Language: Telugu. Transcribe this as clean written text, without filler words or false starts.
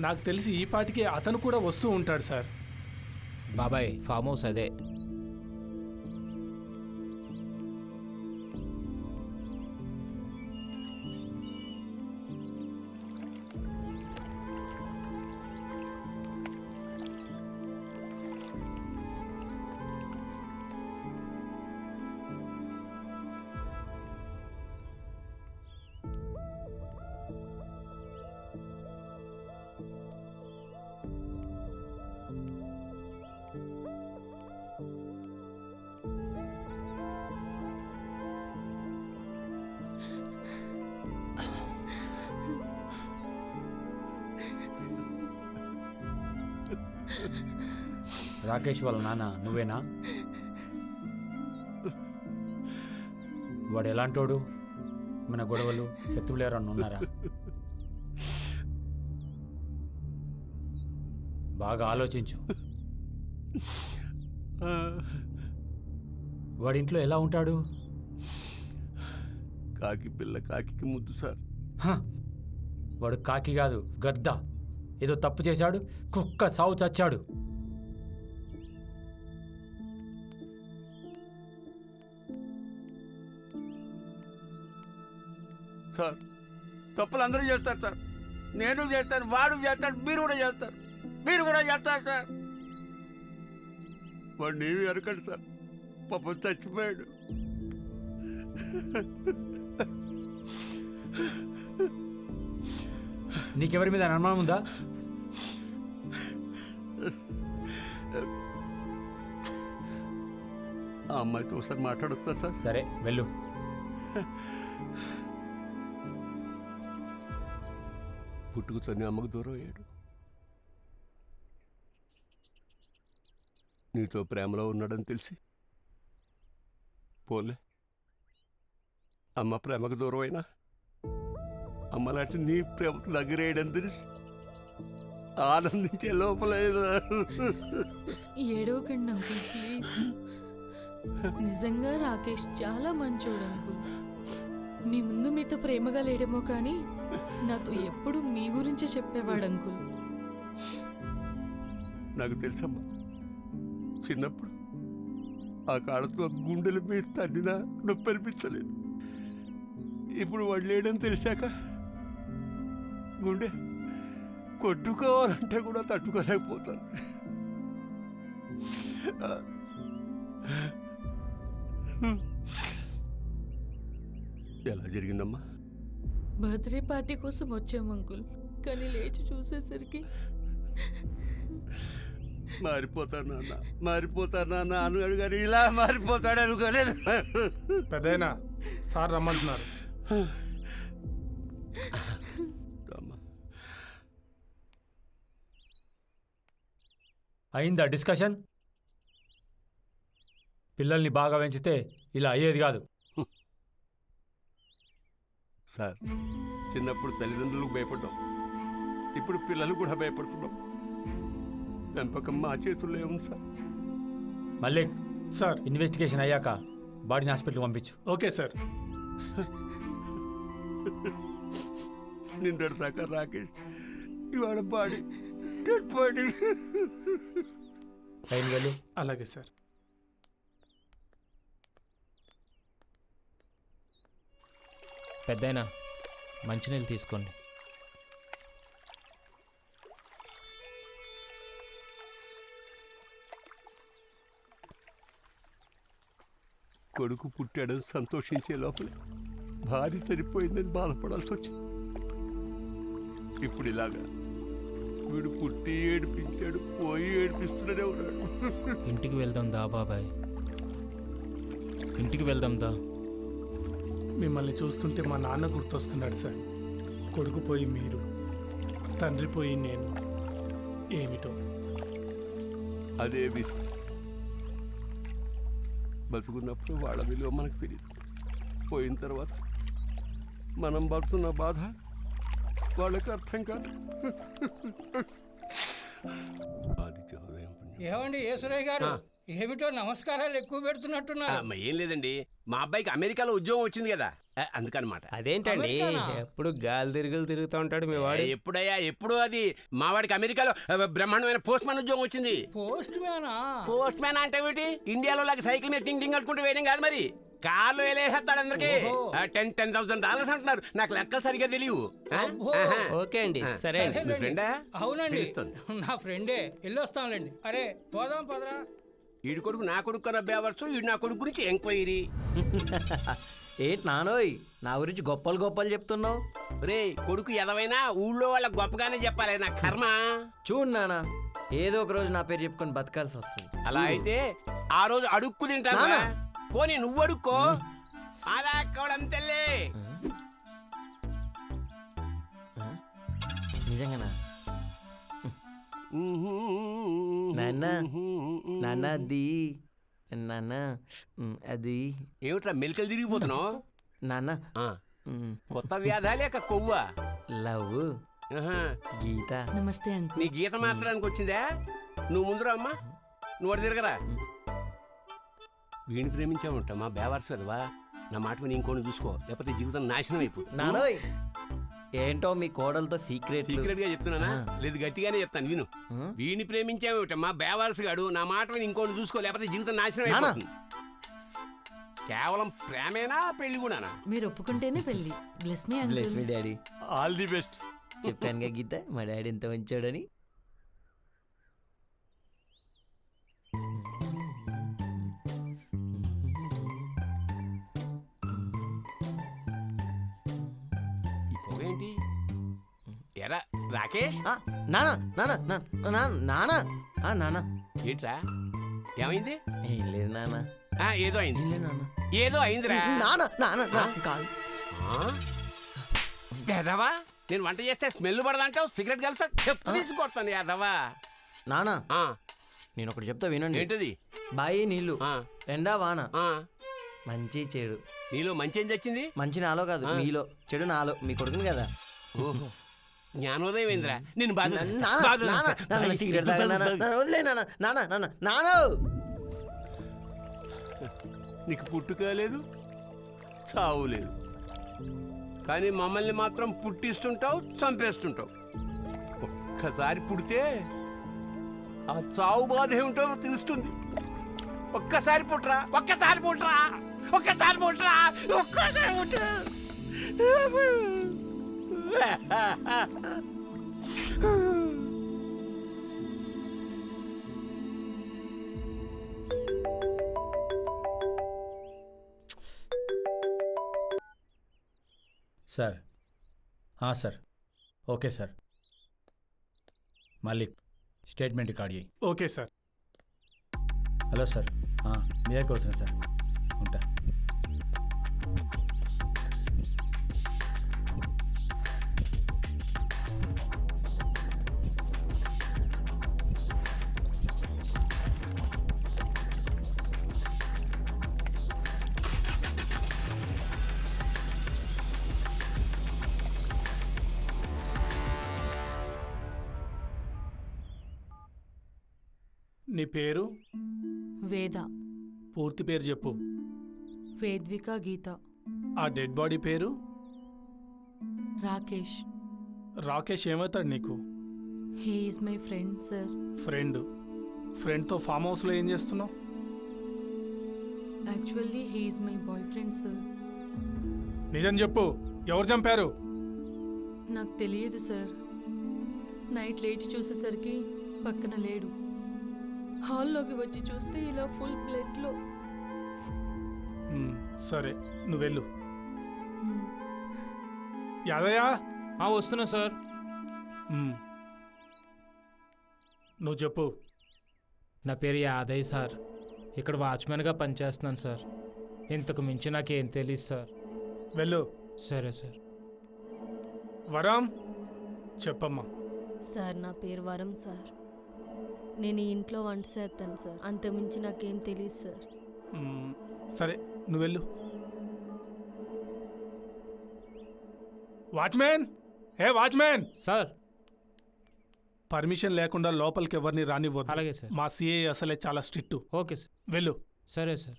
నాకు తెలిసి ఈ పాటికే అతను కూడా వస్తూ ఉంటాడు సార్. బాబాయ్ ఫామ్ హౌస్ అదే. రాకేష్ వాళ్ళ నాన్న నువ్వేనా? వాడు ఎలాంటోడు? మన గొడవలు శత్రువులు ఎవరన్నా ఉన్నారా? బాగా ఆలోచించు. వాడి ఇంట్లో ఎలా ఉంటాడు? కాకి పిల్ల కాకి ముద్దు సార్. వాడు కాకి కాదు, గద్ద. ఏదో తప్పు చేశాడు, కుక్క సావు చచ్చాడు. సార్ తప్పులు అందరూ చేస్తారు సార్. నేను చేస్తాను, వాడు చేస్తాడు, మీరు కూడా చేస్తారు, మీరు కూడా చేస్తారు సార్. వాడు ఏమి అరకండి సార్, పాపం చచ్చిపోయాడు. నీకెవరి మీద అనుమానం ఉందా? ఆ అమ్మాయితో ఒకసారి మాట్లాడొస్తా సార్? సరే వెళ్ళు. పుట్టుకుతోనే అమ్మకు దూరం అయ్యాడు. నీతో ప్రేమలో ఉన్నాడని తెలిసి పోలే. అమ్మ ప్రేమకు దూరం అయినా అమ్మ లాంటి నీ ప్రేమకు దగ్గరేయడం తెలిసి ఆనందించే లోపలేదు. ఏడవకండి అంకుల్ ప్లీజ్. నిజంగా రాకేష్ చాలా మంచోడు అంకుల్. మీ ముందు మీతో ప్రేమగా లేడేమో కానీ నాతో ఎప్పుడు మీ గురించే చెప్పేవాడు అంకుల్. నాకు తెలుసమ్మా, చిన్నప్పుడు ఆ కాళ్ళతో గుండెల మీద తన్నినా నొప్పి అనిపించలేదు. ఇప్పుడు వాడు లేడని తెలిసాక గుండె కొట్టుకోవాలంటే కూడా తట్టుకోలేకపోతాను. ఎలా జరిగిందమ్మా? బర్త్డే పార్టీ కోసం వచ్చాం అంకుల్, కానీ లేచి చూసేసరికి మారిపోతాను నాన్న అన్నాడు, కానీ ఇలా మారిపోతాడు అనుకోలేదు. పెద్దయినా సార్ రమ్మంటున్నారు. అయిందా డిస్కషన్? పిల్లల్ని బాగా పెంచితే ఇలా అయ్యేది కాదు. సార్, చిన్నప్పుడు తల్లిదండ్రులకు భయపడ్డాం, ఇప్పుడు పిల్లలు కూడా భయపడుతున్నాం. పెంపకం మా చేతుల్లో ఉంది సార్. మల్లిక్ సార్. ఇన్వెస్టిగేషన్ అయ్యాక బాడీని హాస్పిటల్కి పంపించు. Okay sir. నిన్నటి దాకా రాకేష్, ఇవాళ బాడీ డెడ్ బాడీ. టైం వెళ్ళు. అలాగే సార్. పెద్దయినా మంచినీళ్ళు తీసుకోండి. కొడుకు పుట్టాడని సంతోషించే లోపలే భార్య చనిపోయిందని బాధపడాల్సి వచ్చింది. ఇప్పుడు ఇలాగా వీడు పుట్టి ఏడిపించాడు, పోయి ఏడిపిస్తున్నాడే ఉన్నాడు. ఇంటికి వెళ్దాం దా బాబాయ్, ఇంటికి వెళ్దాం దా. మిమ్మల్ని చూస్తుంటే మా నాన్న గుర్తొస్తున్నాడు సార్. కొడుకు పోయి మీరు, తండ్రి పోయి నేను. ఏమిటో అదే విధి. బతుకున్నప్పుడు వాళ్ళ విలువ మనకు తెలియదు, పోయిన తర్వాత మనం పడుతున్న బాధ వాళ్ళకి అర్థం కాదు. ఏమండి యేసురయ్య గారు, ఏమిటో నమస్కారాలు ఎక్కువ పెడుతున్నట్టున్నారు. ఏం లేదండి, మా అబ్బాయికి అమెరికాలో ఉద్యోగం వచ్చింది కదా, అందుకనమాట. అదేంటండి అమెరికానా? ఎప్పుడు గాలి తిరుగుతూ ఉంటాడు మీ వాడు. ఎప్పుడయ్యా ఎప్పుడు అది మా వాడికి అమెరికాలో బ్రహ్మాండమైన పోస్ట్ మ్యాన్ ఉద్యోగం వచ్చింది. పోస్ట్ మ్యానా? పోస్ట్ మ్యాన్ అంటే ఏమిటి? ఇండియాలో లాగా సైకిల్ మీద టింగ్ టింగ్ అనుకుంటూ వేయడం కాదు, మరి కార్లు వేలేసేస్తాడు అందరికి. ఓహో. $10,000 అంటున్నారు. నాకు లెక్కలు సరిగ్గా తెలియవు. అబ్బో. ఓకే అండి సరే అండి. సరేలేండి. ఫ్రెండా? అవునండి, తెలుస్తుంది. నా ఫ్రెండే. వెళ్ళొస్తాంలేండి. అరే పోదాం పదరా. ఈడు కొడుకు నా కొడుకు కన్నా బేవర్సు, ఈడు నా కొడుకు గురించి ఎంక్వైరీ. ఏంటి నానోయ్ నా గురించి గొప్పలు చెప్తున్నావు? రే కొడుకు ఎదవైనా ఊళ్ళో వాళ్ళ గొప్పగానే చెప్పాలి, నా కర్మ. చూడు నాన్న, ఏదో ఒక రోజు నా పేరు చెప్పుకొని బతకాల్సి వస్తుంది. అలా అయితే ఆ రోజు అడుక్కు తింటాను. నాన్న. పోనీ నువ్వు అడుక్కో. అలా అక్కడంతెల్లే. నిజంగానా? నాన్న నాన్న అది నాన్న అది ఏమిట్రా మెలికలు తిరిగిపోతున్నావు? నాన్న ఆ, కొత్త వ్యాధా లేక కొవ్వా? లవ్ ఆహా. గీత. నమస్తే అంకుల్. నీ గీత మార్చడానికి వచ్చిందా? నువ్వు ముందురా అమ్మా, నువ్వు అటు తిరగరా. వీడిని ప్రేమించావుంటా మా బేవర్స్ కదవా. నా మాట విని ఇంకోని చూసుకో, లేకపోతే జీవితం నాశనం అయిపోతుంది. నానోయ్ ఏంటో మీ కోడలతో సీక్రెట్ సీక్రెట్ గా చెప్తున్నానా? లేదు గట్టిగానే చెప్తాను విను. ఆ? వీడిని ప్రేమించావుట మా బేవర్స్ గాడు. నా మాట విని ఇంకోని చూసుకో, లేకపోతే జీవితం నాశనం నాన్న. అయిపోతుంది. కేవలం ప్రేమేనా పెళ్లి కూడానా? మీరు ఒప్పుకుంటేనే పెళ్ళి. Bless me bless uncle. Me daddy. All the best. చెప్పానుగా గీత మా డాడీ ఎంత మంచోడని. ఏంటి ఎరా రాకేష్? ఆ, నానా నానా నానా నానా నానా ఏంట్రా ఏమైంది? ఏం లేదు నాన్న. ఏదో అయింది. ఏం లేదు నాన్న. ఏదో అయిందిరా. నానా నానా నా కాదు. యాదవా, నేను వంట చేస్తే స్మెల్ పడదంటావు, సిగరెట్ కలిసా చెప్పు తీసుకొడతాను యాదవా. నానా ఆ, నేను ఒకటి చెప్తా వినండి. ఏంటది? బాయి నీళ్ళు ఆ, ఎండా వాన ఆ, మంచి చెడు. నీలో మంచి ఏం చచ్చింది? మంచి నాలో కాదు ఆ. మీలో, చెడు నాలో. మీ కొడుకుని కదా. ఓహో, జ్ఞానోదయం ఏందిరా? నేను బాధ నానా, నానా, నానా, సిగరెట్ తాగా నానా, నానా, వదిలే నానా, నానా, నానా, నానా. నీకు పుట్టుక లేదు, చావు లేదు, కానీ మమ్మల్ని మాత్రం పుట్టిస్తుంటావు, చంపేస్తుంటావు. ఒక్కసారి పుడితే ఆ చావు బాధ ఏమిటో తెలుస్తుంది. ఒక్కసారి పుట్రా, ఒక్కసారి పుట్రా, ఒక్కసారి పుట్రా, ఒక్కసారి పుట్రా. Sir sir okay sir. మళ్ళీ స్టేట్మెంట్ రికార్డ్ చేయి. Okay sir. హలో సార్, మీ దగ్గరికి వస్తున్నా సార్, ఉంటా. నీ పేరు? వేద. పూర్తి పేరు చెప్పు. వేద్విక గీత. ఆ డెడ్ బాడీ పేరు? రాకేష్. రాకేష్ ఏమవుతాడు నీకు? He is my friend sir. ఫ్రెండ్తో ఫామ్ హౌస్లో ఏం చేస్తున్నావు? Actually he is my boy friend sir. నిజం చెప్పు, ఎవరు చంపారు? నాకు తెలియదు సార్. నైట్ లేచి చూసేసరికి పక్కన లేడు. హాల్లోకి వచ్చి చూస్తే ఇలా ఫుల్ బ్లడ్లో. సరే నువ్వు వెళ్ళు. యాదయ్య, వస్తున్నా సార్. నువ్వు చెప్పు. నా పేరు యాదయ్య సార్. ఇక్కడ వాచ్మెన్గా పనిచేస్తున్నాను సార్. ఇంతకు మించి నాకేం తెలియదు సార్. వెళ్ళు. సరే సార్. వరం చెప్పమ్మా. సార్ నా పేరు వరం సార్. నేను ఈ ఇంట్లో వంట చేస్తాను సార్. అంతమించి నాకేం తెలియదు సార్. సరే నువ్వు వెళ్ళు. వాచ్మెన్, హే వాచ్మెన్. సార్ పర్మిషన్ లేకుండా లోపలికి ఎవరిని రానివ్వద్దు. అలాగే సార్. మా సిఐ అసలే చాలా స్ట్రిక్ట్. Okay sir. వెళ్ళు. సరే సార్.